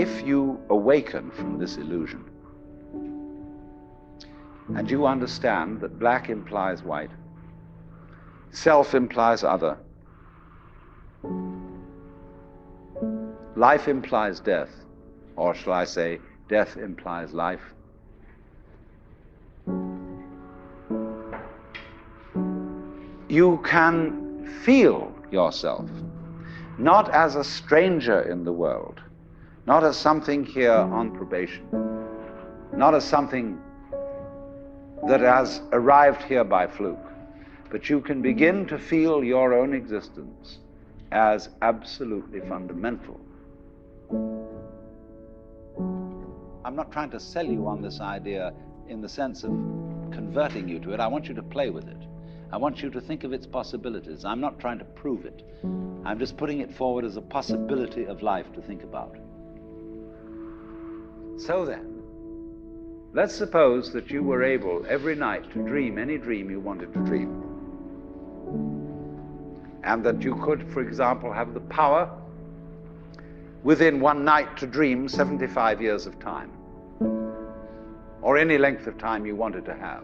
if you awaken from this illusion, and you understand that black implies white, self implies other, life implies death, or shall I say, death implies life, you can feel yourself not as a stranger in the world, not as something here on probation, not as something that has arrived here by fluke, but you can begin to feel your own existence as absolutely fundamental. I'm not trying to sell you on this idea in the sense of converting you to it. I want you to play with it. I want you to think of its possibilities. I'm not trying to prove it. I'm just putting it forward as a possibility of life to think about. So then, let's suppose that you were able every night to dream any dream you wanted to dream. And that you could, for example, have the power within one night to dream 75 years of time, or any length of time you wanted to have.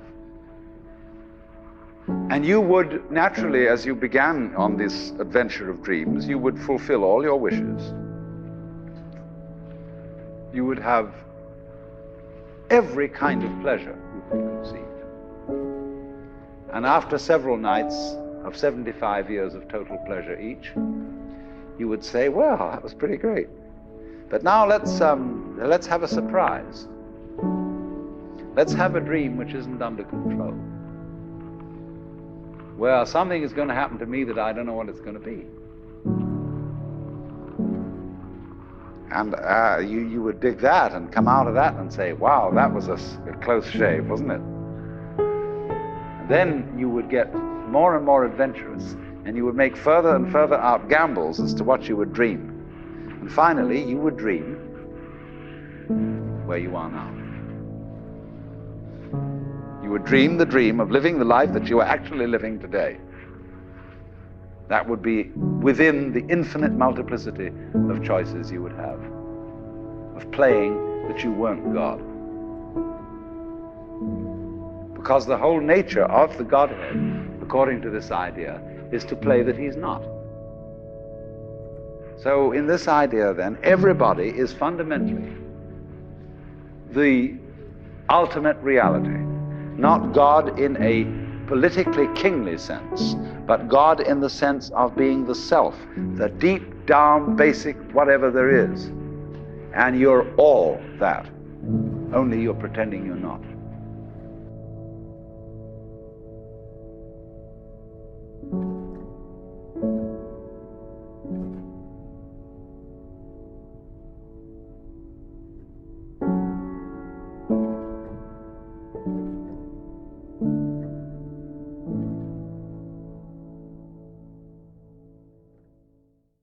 And you would naturally, as you began on this adventure of dreams, you would fulfill all your wishes. You would have every kind of pleasure you could conceive. And after several nights of 75 years of total pleasure each, you would say, well, that was pretty great. But now let's have a surprise. Let's have a dream which isn't under control. Well, something is going to happen to me that I don't know what it's going to be. And you would dig that and come out of that and say, wow, that was a close shave, wasn't it? And then you would get more and more adventurous, and you would make further and further out gambles as to what you would dream. And finally, you would dream where you are now. You would dream the dream of living the life that you are actually living today. That would be within the infinite multiplicity of choices you would have, of playing that you weren't God. Because the whole nature of the Godhead, according to this idea, is to play that he's not. So in this idea then, everybody is fundamentally the ultimate reality, not God in a politically kingly sense, but God in the sense of being the self, the deep down basic whatever there is. And you're all that, only you're pretending you're not.